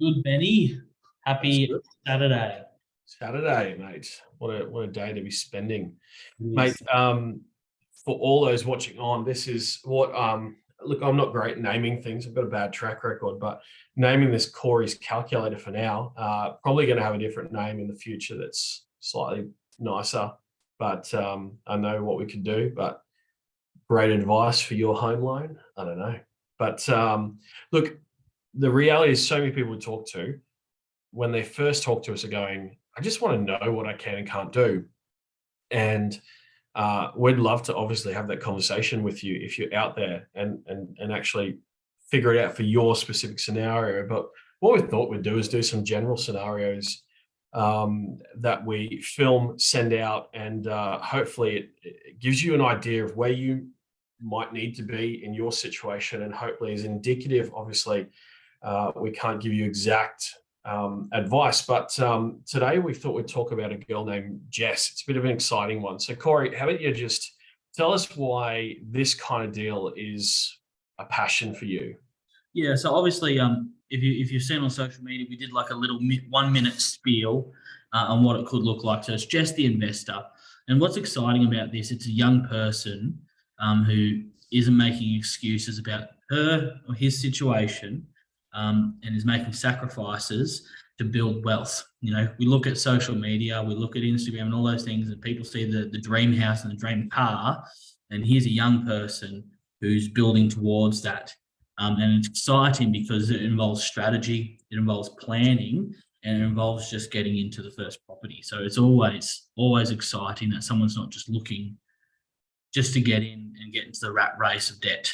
Good, Benny. That's Happy good. Saturday. Saturday, mate. What a day to be spending, mate. Yes. For all those watching on, this is what look, I'm not great at naming things. I've got a bad track record, but naming this Corey's calculator for now. Probably going to have a different name in the future that's slightly nicer. But I know what we could do. But great advice for your home loan. I don't know. But look, the reality is so many people we talk to, when they first talk to us, are going, I just want to know what I can and can't do. And we'd love to obviously have that conversation with you if you're out there and actually figure it out for your specific scenario. But what we thought we'd do is do some general scenarios that we film, send out, and hopefully it gives you an idea of where you might need to be in your situation, and hopefully is indicative. Obviously, we can't give you exact advice, but today we thought we'd talk about a girl named Jess. It's a bit of an exciting one. So Corey, how about you just tell us why this kind of deal is a passion for you? Yeah. So obviously, if you've seen on social media, we did like a little 1 minute spiel on what it could look like. So it's Jess the Investor, and what's exciting about this, it's a young person who isn't making excuses about her or his situation, and is making sacrifices to build wealth. You know, we look at social media, we look at Instagram and all those things, and people see the dream house and the dream car, and here's a young person who's building towards that. And it's exciting because it involves strategy, it involves planning, and it involves just getting into the first property. So it's always exciting that someone's not just looking just to get in and get into the rat race of debt,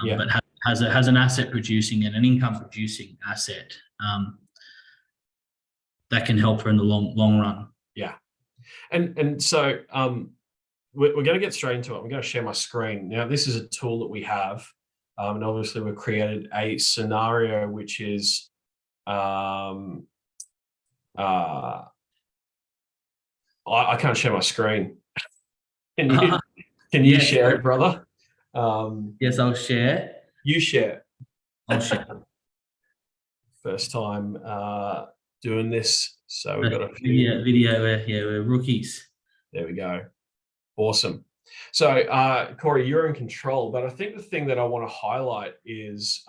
but has an asset producing and an income producing asset that can help her in the long run. Yeah, and so we're going to get straight into it. I'm going to share my screen now. This is a tool that we have, and obviously we've created a scenario which is I can't share my screen. Can you share it, brother? Yes, I'll share. You share. I'll share. First time doing this, so we've got a few video. We're rookies. There we go. Awesome. So Corey, you're in control, but I think the thing that I want to highlight is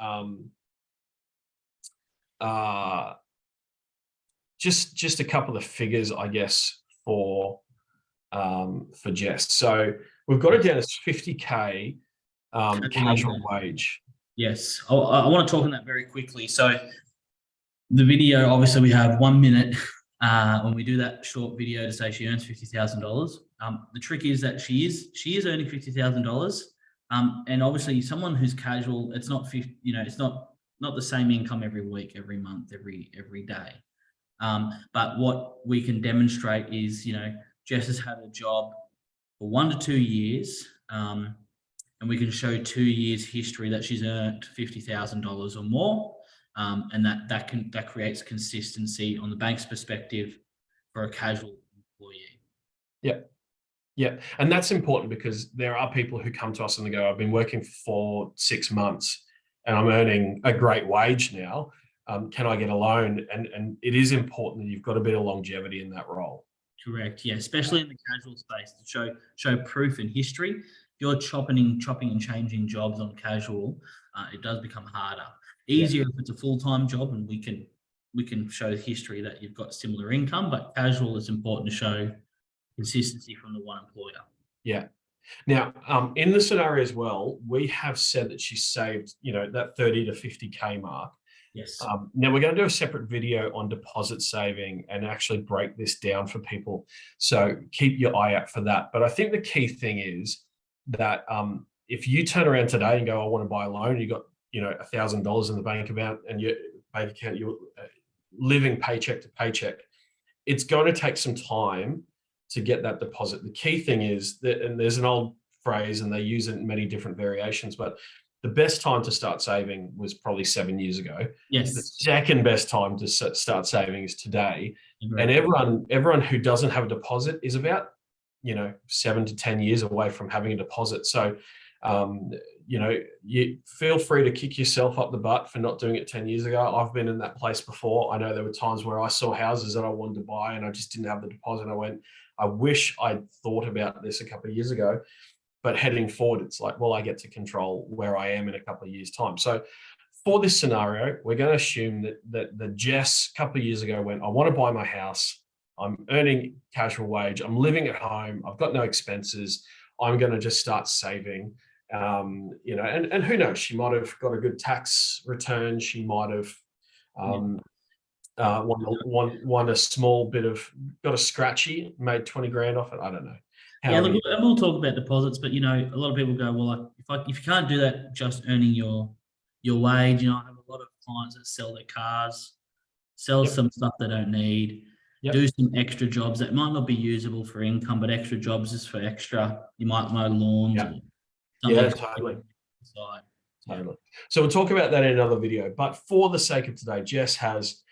just a couple of figures, I guess, for Jess. So we've got it down as 50K casual wage. Yes, I want to talk on that very quickly. So the video, obviously we have 1 minute when we do that short video to say she earns $50,000. The trick is that she is earning $50,000, and obviously someone who's casual, it's not it's not the same income every week, every month, every day. But what we can demonstrate is, Jess has had a job for 1 to 2 years, and we can show 2 years history that she's earned $50,000 or more, and that creates consistency on the bank's perspective for a casual employee. Yeah, and that's important because there are people who come to us and they go, I've been working for 6 months and I'm earning a great wage now. Can I get a loan? And it is important that you've got a bit of longevity in that role. Correct. Yeah, especially in the casual space, to show proof and history. If you're chopping and changing jobs on casual, it does become harder. Easier if it's a full-time job, and we can show history that you've got similar income. But casual, it's important to show consistency from the one employer. Yeah. Now, in the scenario as well, we have said that she saved, that 30 to 50K mark. Yes. Now we're going to do a separate video on deposit saving and actually break this down for people. So keep your eye out for that. But I think the key thing is that if you turn around today and go, I want to buy a loan, you got, $1,000 in the bank account, and your bank account, you're living paycheck to paycheck, it's going to take some time to get that deposit. The key thing is that, and there's an old phrase and they use it in many different variations, but the best time to start saving was probably 7 years ago. Yes. The second best time to start saving is today. And everyone who doesn't have a deposit is about, 7 to 10 years away from having a deposit. So, you feel free to kick yourself up the butt for not doing it 10 years ago. I've been in that place before. I know there were times where I saw houses that I wanted to buy and I just didn't have the deposit. I went, I wish I'd thought about this a couple of years ago. But heading forward, it's like, well, I get to control where I am in a couple of years' time. So for this scenario, we're going to assume that the Jess a couple of years ago went, I want to buy my house. I'm earning casual wage. I'm living at home. I've got no expenses. I'm going to just start saving. And who knows? She might have got a good tax return. She might have won a small bit of, got a scratchy, made 20 grand off it. I don't know. Look, and we'll talk about deposits, but a lot of people go, well, if you can't do that, just earning your wage. I have a lot of clients that sell their cars, sell some stuff they don't need, do some extra jobs that might not be usable for income, but extra jobs is for extra. You might mow lawns. Totally. Totally. So we'll talk about that in another video. But for the sake of today, Jess has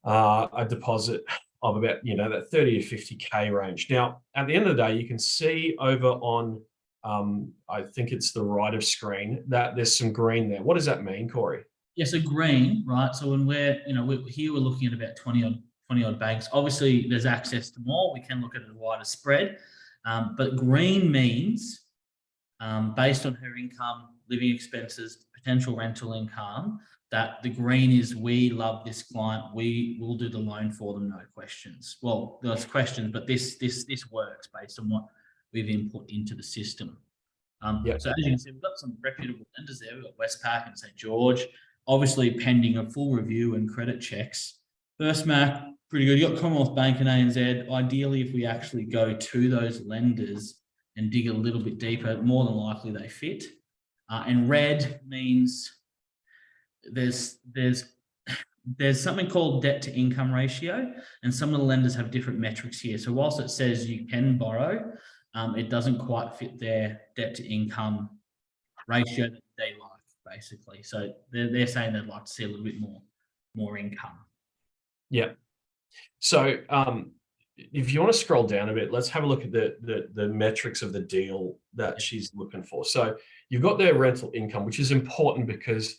a deposit of about, that 30 to 50K range. Now, at the end of the day, you can see over on, I think it's the right of screen, that there's some green there. What does that mean, Corey? Yeah, so green, right? So when we're looking at about 20 odd banks. Obviously, there's access to more. We can look at a wider spread. But green means, based on her income, living expenses, potential rental income, that the green is, we love this client, we will do the loan for them, no questions. Well, there's questions, but this works based on what we've input into the system. So as you can see, we've got some reputable lenders there. We've got Westpac and St. George, obviously pending a full review and credit checks. First Mac, pretty good. You've got Commonwealth Bank and ANZ. Ideally, if we actually go to those lenders and dig a little bit deeper, more than likely they fit. And red means there's something called debt to income ratio, and some of the lenders have different metrics here. So whilst it says you can borrow, it doesn't quite fit their debt to income ratio that they like, basically. So they're saying they'd like to see a little bit more income. Yeah. So if you want to scroll down a bit, let's have a look at the metrics of the deal that she's looking for. So you've got their rental income, which is important because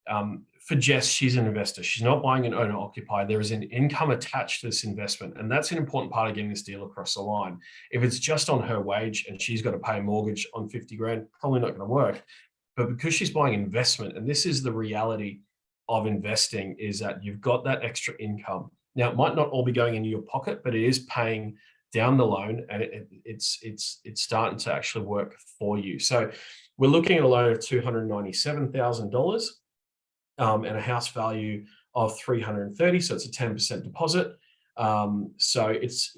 for Jess, she's an investor. She's not buying an owner occupier. There is an income attached to this investment. And that's an important part of getting this deal across the line. If it's just on her wage and she's got to pay a mortgage on 50 grand, probably not going to work. But because she's buying investment, and this is the reality of investing, is that you've got that extra income. Now, it might not all be going into your pocket, but it is paying down the loan, and it's starting to actually work for you. So we're looking at a loan of $297,000 and a house value of $330,000. So it's a 10% deposit. So it's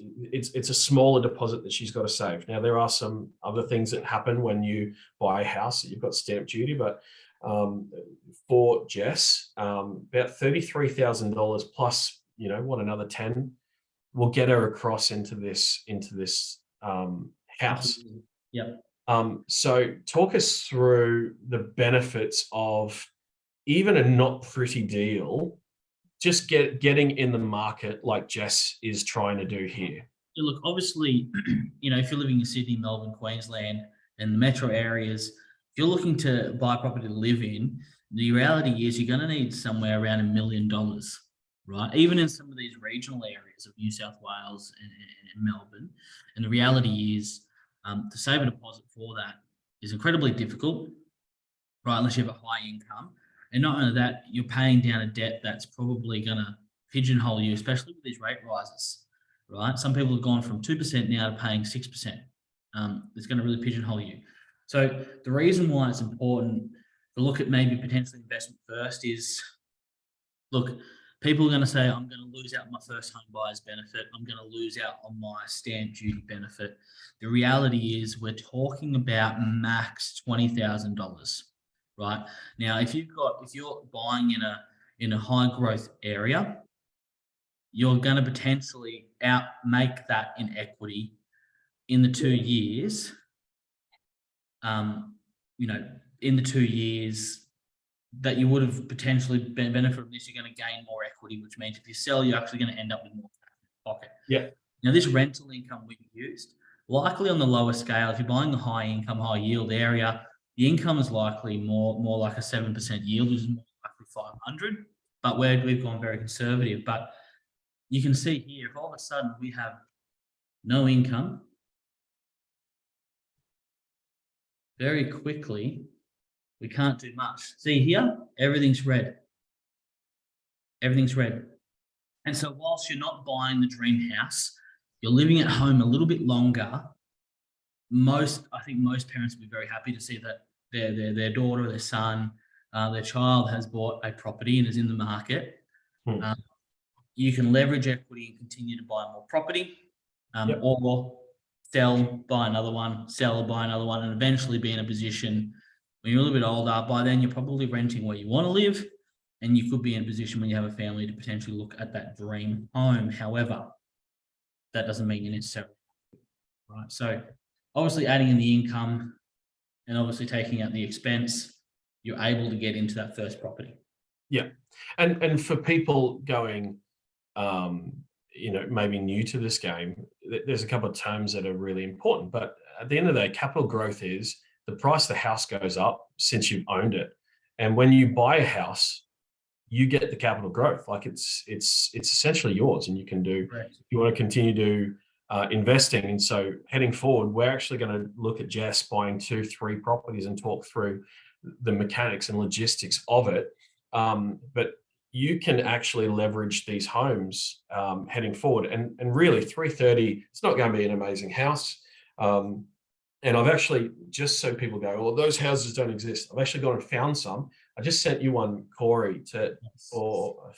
a smaller deposit that she's got to save. Now, there are some other things that happen when you buy a house. You've got stamp duty, but for Jess, about $33,000 plus, another 10 will get her across into this house. Yeah. So talk us through the benefits of even a not pretty deal, just getting in the market like Jess is trying to do here. Look, obviously, if you're living in Sydney, Melbourne, Queensland, and the metro areas, if you're looking to buy a property to live in, the reality is you're going to need somewhere around $1 million, right? Even in some of these regional areas of New South Wales and Melbourne. And the reality is to save a deposit for that is incredibly difficult, right? Unless you have a high income. And not only that, you're paying down a debt that's probably going to pigeonhole you, especially with these rate rises, right? Some people have gone from 2% now to paying 6%. It's going to really pigeonhole you. So the reason why it's important to look at maybe potentially investment first is, look, people are going to say, I'm going to lose out on my first home buyer's benefit. I'm going to lose out on my stamp duty benefit. The reality is we're talking about max $20,000, right? Now, if you're buying in a high growth area, you're going to potentially make that in equity in the 2 years. In the 2 years that you would have potentially benefited from this, you're going to gain more equity, which means if you sell, you're actually going to end up with more cash in your pocket. Yeah. Now, this rental income we've used, likely on the lower scale, if you're buying a high income, high yield area, The income is likely more like a 7% yield, which is more likely 500. But we've gone very conservative. But you can see here, if all of a sudden we have no income, very quickly we can't do much. See here, everything's red. Everything's red. And so whilst you're not buying the dream house, you're living at home a little bit longer. I think most parents would be very happy to see that their daughter, their son, their child has bought a property and is in the market. You can leverage equity and continue to buy more property, or sell, buy another one, sell, buy another one, and eventually be in a position when you're a little bit older. By then, you're probably renting where you want to live, and you could be in a position when you have a family to potentially look at that dream home. However, that doesn't mean you're necessarily right. So obviously adding in the income and obviously taking out the expense, you're able to get into that first property. Yeah. And for people going, maybe new to this game, there's a couple of terms that are really important. But at the end of the day, capital growth is the price of the house goes up since you've owned it. And when you buy a house, you get the capital growth. Like it's essentially yours, and you can do, if you want to continue to investing. And so heading forward, we're actually going to look at Jess buying 2-3 properties and talk through the mechanics and logistics of it. But you can actually leverage these homes heading forward. And really 330, it's not going to be an amazing house. And I've actually, just so people go, well, those houses don't exist, I've actually gone and found some. I just sent you one, Corey, for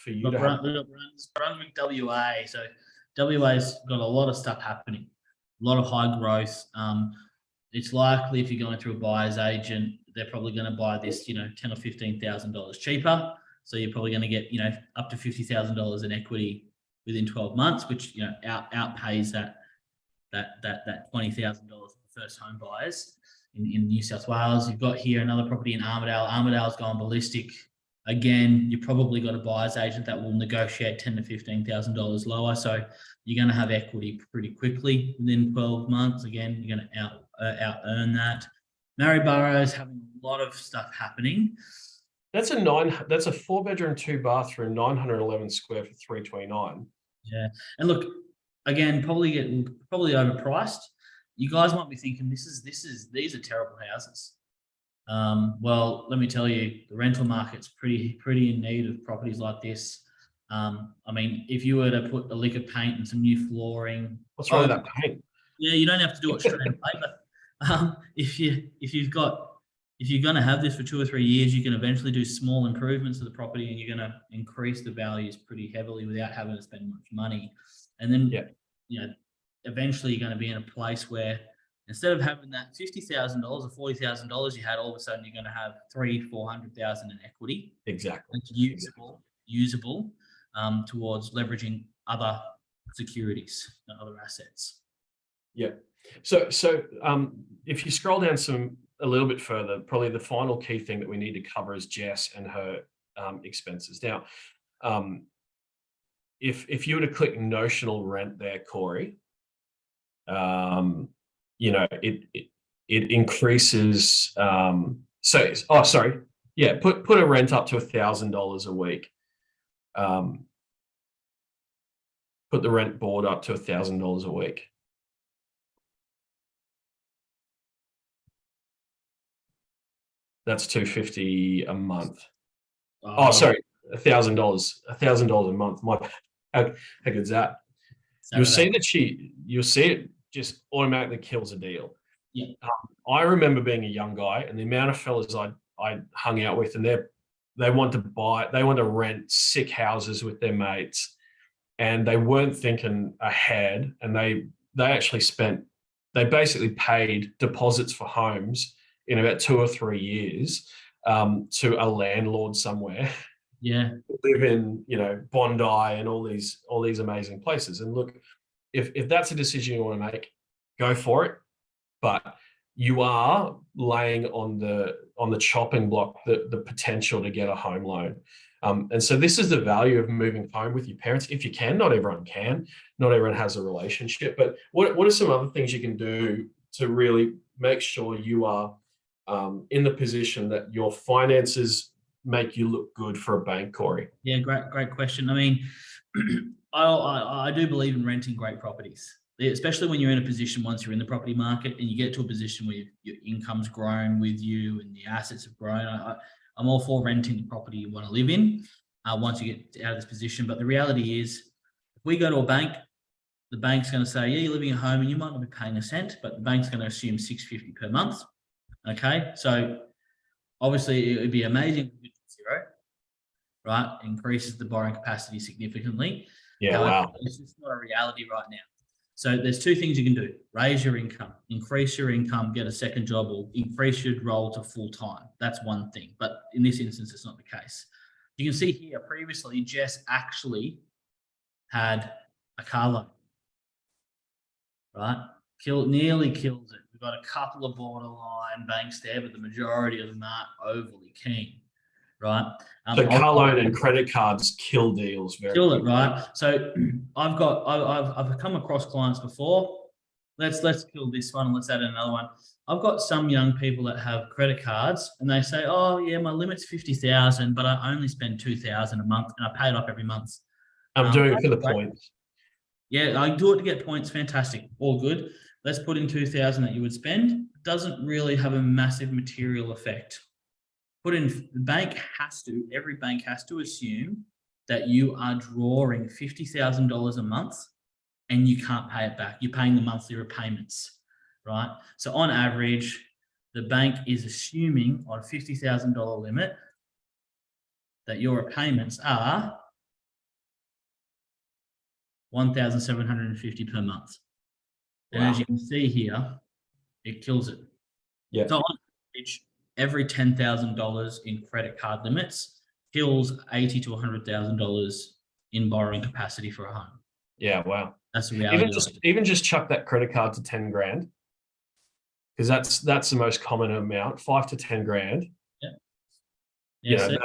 you to have. Brunswick, WA. So WA's got a lot of stuff happening, a lot of high growth. It's likely if you're going through a buyer's agent, they're probably going to buy this, $10,000 or $15,000 cheaper. So you're probably going to get, up to $50,000 in equity within 12 months, which outpays that $20,000 for first home buyers in New South Wales. You've got here another property in Armidale. Armidale's gone ballistic. Again, you probably got a buyer's agent that will negotiate $10,000 to $15,000 lower. So you're going to have equity pretty quickly within 12 months. Again, you're going to out earn that. Maryboro's having a lot of stuff happening. That's a 4-bedroom, 2-bathroom, 911 square for $329. Yeah, and look, again, probably overpriced. You guys might be thinking these are terrible houses. Well, let me tell you, the rental market's pretty in need of properties like this. I mean, if you were to put a lick of paint and some new flooring, what's wrong with that paint? Yeah, you don't have to do it straight away, but if you're going to have this for 2 or 3 years, you can eventually do small improvements to the property, and you're going to increase the values pretty heavily without having to spend much money. And then, eventually you're going to be in a place where instead of having that $50,000 or $40,000 you had, all of a sudden you're going to have $300,000-400,000 in equity. Exactly. It's usable towards leveraging other securities and other assets. Yeah. So if you scroll down a little bit further, probably the final key thing that we need to cover is Jess and her expenses. Now, if you were to click notional rent there, Corey, it increases. Put a rent up to $1,000 a week. Put the rent board up to $1,000 a week. That's $250 a month. $1,000. $1,000 a month. How good's that? You'll see it just automatically kills a deal. Yeah. I remember being a young guy, and the amount of fellas I hung out with, and they want to rent sick houses with their mates, and they weren't thinking ahead, and they basically paid deposits for homes in about 2 or 3 years to a landlord somewhere. Yeah. Live in, Bondi and all these amazing places. And look, if that's a decision you want to make, go for it. But you are laying on the chopping block the potential to get a home loan. And so this is the value of moving home with your parents. If you can, not everyone can, not everyone has a relationship, but what are some other things you can do to really make sure you are in the position that your finances make you look good for a bank, Corey? Yeah, great question. I mean, I do believe in renting great properties, especially when you're in a position once you're in the property market and you get to a position where your income's grown with you and the assets have grown. I'm all for renting the property you want to live in once you get out of this position. But the reality is, if we go to a bank, the bank's going to say, yeah, you're living at home and you might not be paying a cent, but the bank's going to assume $650 per month. Okay, so obviously it would be amazing if we did zero, right? Increases the borrowing capacity significantly. Yeah, However, wow. it's just not a reality right now. So there's two things you can do: raise your income, increase your income, get a second job, or increase your role to full time. That's one thing. But in this instance, it's not the case. You can see here previously, Jess actually had a car loan, right? Nearly kills it. We've got a couple of borderline banks there, but the majority of them aren't overly keen, right? So car loan and credit cards kill deals very kill it, quickly. right? So I've come across clients before. Let's kill this one and let's add another one. I've got some young people that have credit cards and they say, oh yeah, my limit's 50,000, but I only spend 2,000 a month and I pay it off every month. I'm doing it for the points. Yeah, I do it to get points. Fantastic. All good. Let's put in 2,000 that you would spend. Doesn't really have a massive material effect. The bank every bank has to assume that you are drawing $50,000 a month and you can't pay it back. You're paying the monthly repayments, right? So on average, the bank is assuming on a $50,000 limit that your repayments are $1,750 per month. And as you can see here, it kills it. Yeah. So on average, every $10,000 in credit card limits kills $80,000 to $100,000 in borrowing capacity for a home. Yeah, wow. That's the reality. Even just chuck that credit card to 10 grand, because that's the most common amount, 5 to 10 grand. Yeah. Yeah, so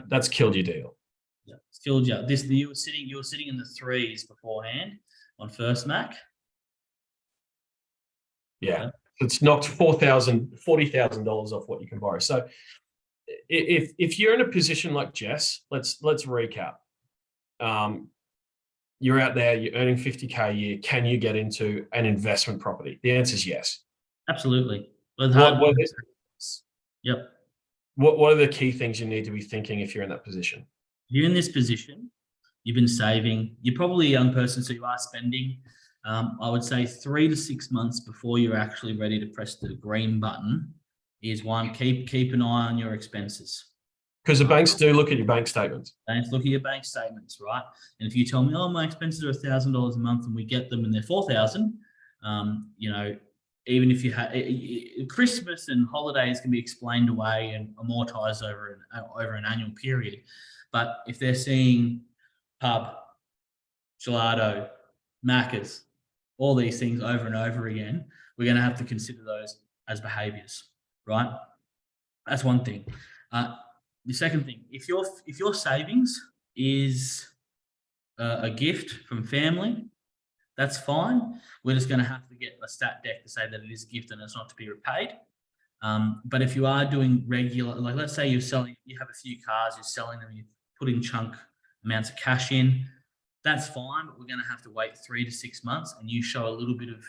that's killed your deal. Yeah, it's killed you. You were sitting in the threes beforehand on First Mac. Yeah. It's knocked $40,000 off what you can borrow. So if you're in a position like Jess, let's recap. You're out there, you're earning 50K a year. Can you get into an investment property? The answer is yes. Absolutely. Yep. What are the key things you need to be thinking if you're in that position? If you're in this position, you've been saving, you're probably a young person, so you are spending. I would say 3 to 6 months before you're actually ready to press the green button is one, keep an eye on your expenses. Because the banks do look at your bank statements. Banks look at your bank statements, right? And if you tell me, oh, my expenses are $1,000 a month and we get them and they're 4,000, even if you have Christmas and holidays can be explained away and amortized over an annual period. But if they're seeing pub, gelato, Macca's, all these things over and over again, we're going to have to consider those as behaviors, right? That's one thing. The second thing, if your savings is a gift from family, that's fine. We're just going to have to get a stat deck to say that it is a gift and it's not to be repaid. But if you are doing regular, like let's say you have a few cars, you're selling them, you're putting chunk amounts of cash in, that's fine, but we're going to have to wait 3 to 6 months and you show a little bit of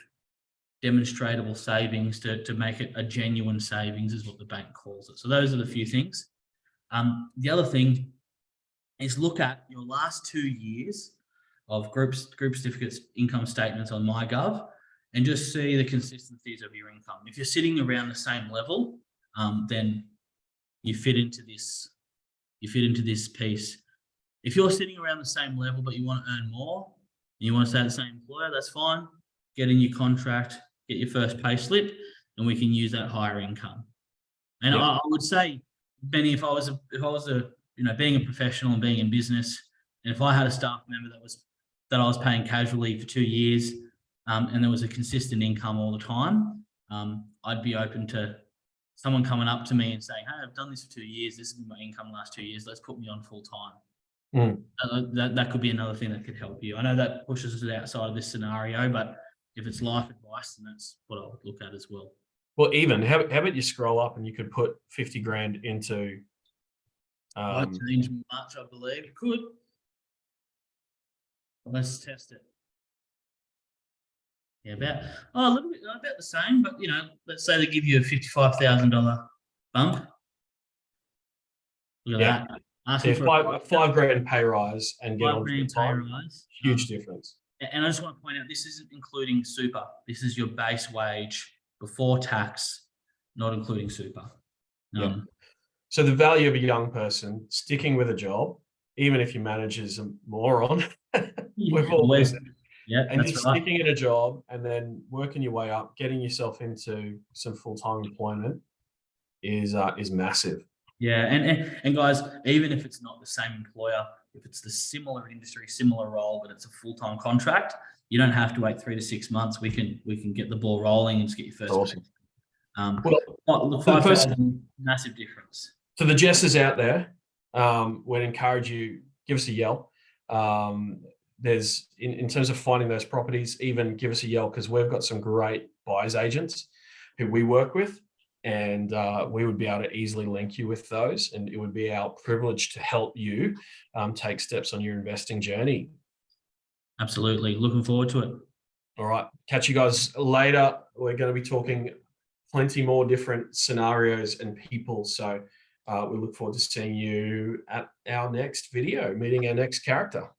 demonstrable savings to make it a genuine savings is what the bank calls it. So those are the few things. The other thing is look at your last 2 years of group certificates, income statements on MyGov, and just see the consistencies of your income. If you're sitting around the same level, then you fit into this piece. If you're sitting around the same level but you want to earn more and you want to stay at the same employer, that's fine. Get a new contract, get your first pay slip, and we can use that higher income. And I would say, Benny, if I was being a professional and being in business, and if I had a staff member that I was paying casually for 2 years, and there was a consistent income all the time, I'd be open to someone coming up to me and saying, hey, I've done this for 2 years. This has been my income last 2 years. Let's put me on full time. That could be another thing that could help you. I know that pushes us outside of this scenario, but if it's life advice, then that's what I would look at as well. Well, even how about you scroll up and you could put 50 grand into. Won't change much, I believe. It could. Let's test it. Yeah, a little bit about the same, but let's say they give you a $55,000 bump. Look at that. So Asking for a five grand pay rise and get on full $5,000 pay time. rise. Huge difference. And I just want to point out, this isn't including super. This is your base wage before tax, not including super. Yeah. So the value of a young person sticking with a job, even if your manager's a moron, we've all been there. Yeah, and that's just right. sticking in a job and then working your way up, getting yourself into some full-time employment is massive. Yeah, and guys, even if it's not the same employer, if it's the similar industry, similar role, but it's a full-time contract, you don't have to wait 3 to 6 months. We can get the ball rolling and just get your first. Awesome. The 5,000, massive difference. To the Jessers out there, we'd encourage you, give us a yell. There's in terms of finding those properties, even give us a yell, because we've got some great buyers agents who we work with, and we would be able to easily link you with those, and it would be our privilege to help you take steps on your investing journey. Absolutely. Looking forward to it. All right. Catch you guys later. We're going to be talking plenty more different scenarios and people. So we look forward to seeing you at our next video, meeting our next character.